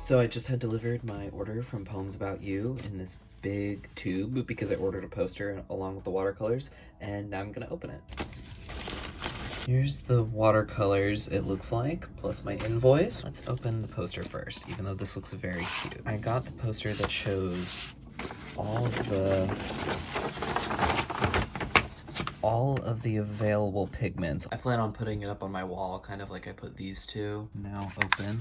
So I just had delivered my order from Poems About You in this big tube because I ordered a poster along with the watercolors, and now I'm gonna open it. Here's the watercolors it looks like, plus my invoice. Let's open the poster first, even though this looks very cute. I got the poster that shows all of the available pigments. I plan on putting it up on my wall, kind of like I put these two. Now open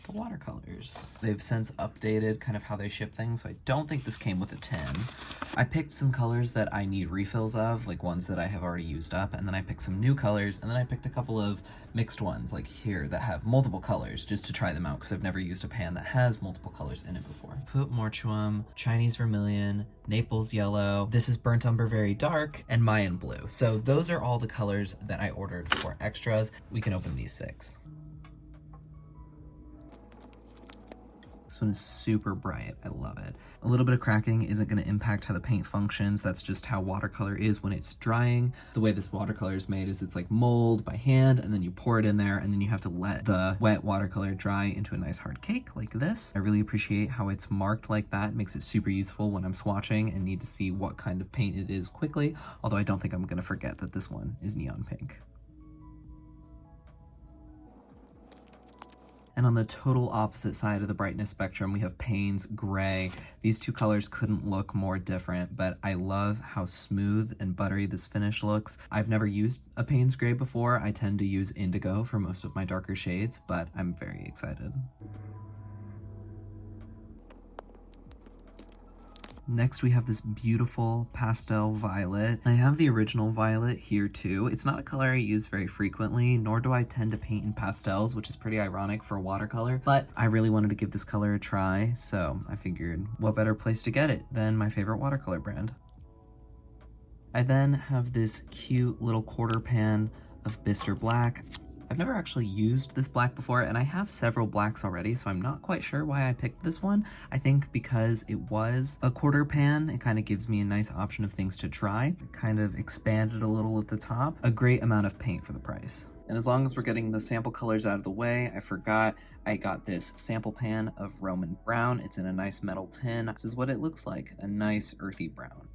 the watercolors. They've since updated kind of how they ship things, so I don't think this came with a tin. I picked some colors that I need refills of, like ones that I have already used up, and then I picked some new colors, and then I picked a couple of mixed ones, like here, that have multiple colors, just to try them out, because I've never used a pan that has multiple colors in it before. Put Mortuum, Chinese Vermilion, Naples Yellow, this is Burnt Umber Very Dark, and Mayan Blue. So those are all the colors that I ordered for extras. We can open these 6. This one is super bright. I love it. A little bit of cracking isn't going to impact how the paint functions. That's just how watercolor is when it's drying. The way this watercolor is made is it's like mold by hand, and then you pour it in there, and then you have to let the wet watercolor dry into a nice hard cake like this. I really appreciate how it's marked like that. It makes it super useful when I'm swatching and need to see what kind of paint it is quickly, although I don't think I'm going to forget that this one is neon pink. And on the total opposite side of the brightness spectrum, we have Payne's Gray. These two colors couldn't look more different, but I love how smooth and buttery this finish looks. I've never used a Payne's Gray before. I tend to use indigo for most of my darker shades, but I'm very excited. Next, we have this beautiful pastel violet. I have the original violet here too. It's not a color I use very frequently, nor do I tend to paint in pastels, which is pretty ironic for a watercolor, but I really wanted to give this color a try, so I figured what better place to get it than my favorite watercolor brand. I then have this cute little quarter pan of Bister Black. I've never actually used this black before, and I have several blacks already, so I'm not quite sure why I picked this one. I think because it was a quarter pan, it kind of gives me a nice option of things to try. It kind of expanded a little at the top. A great amount of paint for the price. And as long as we're getting the sample colors out of the way, I forgot I got this sample pan of Roman Brown. It's in a nice metal tin. This is what it looks like, a nice earthy brown.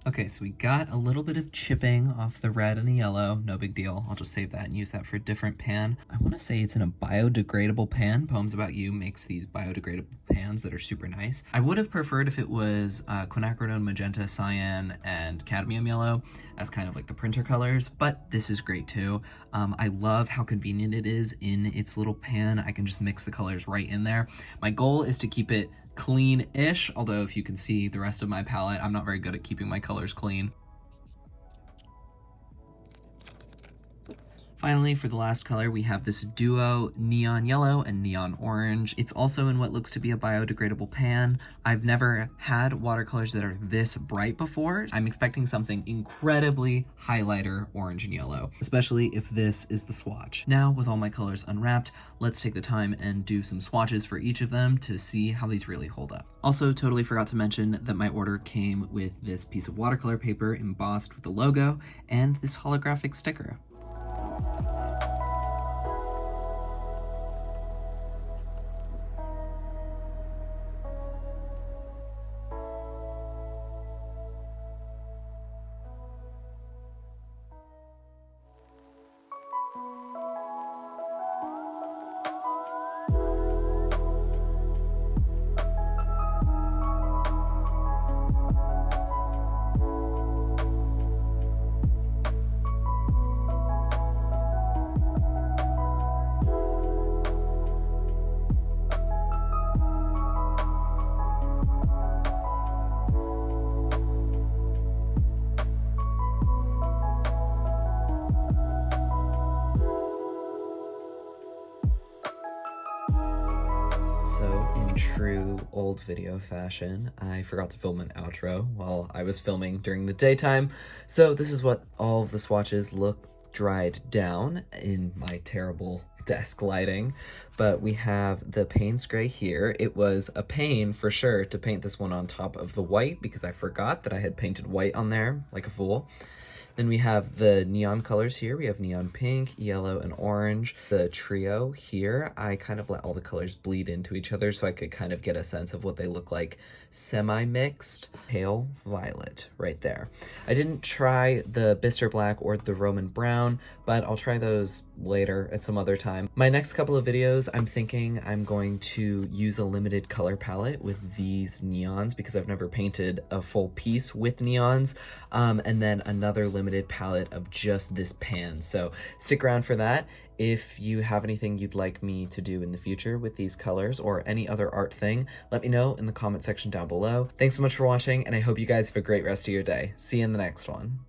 Okay, so we got a little bit of chipping off the red and the yellow. No big deal. I'll just save that and use that for a different pan. I want to say it's in a biodegradable pan. Poems About You makes these biodegradable pans that are super nice. I would have preferred if it was quinacridone, magenta, cyan, and cadmium yellow as kind of like the printer colors, but this is great too. I love how convenient it is in its little pan. I can just mix the colors right in there. My goal is to keep it clean-ish, although if you can see the rest of my palette, I'm not very good at keeping my colors clean. Finally, for the last color, we have this duo neon yellow and neon orange. It's also in what looks to be a biodegradable pan. I've never had watercolors that are this bright before. I'm expecting something incredibly highlighter orange and yellow, especially if this is the swatch. Now, with all my colors unwrapped, let's take the time and do some swatches for each of them to see how these really hold up. Also, totally forgot to mention that my order came with this piece of watercolor paper embossed with the logo and this holographic sticker. So, in true old video fashion, I forgot to film an outro while I was filming during the daytime. So this is what all of the swatches look dried down in my terrible desk lighting. But we have the Payne's Gray here. It was a pain for sure to paint this one on top of the white because I forgot that I had painted white on there like a fool. Then we have the neon colors here. We have neon pink, yellow, and orange. The trio here, I kind of let all the colors bleed into each other so I could kind of get a sense of what they look like semi-mixed. Pale violet right there. I didn't try the Bister Black or the Roman Brown, but I'll try those later at some other time. My next couple of videos, I'm thinking I'm going to use a limited color palette with these neons because I've never painted a full piece with neons, and then another limited palette of just this pan. So stick around for that. If you have anything you'd like me to do in the future with these colors or any other art thing, let me know in the comment section down below. Thanks so much for watching, and I hope you guys have a great rest of your day. See you in the next one.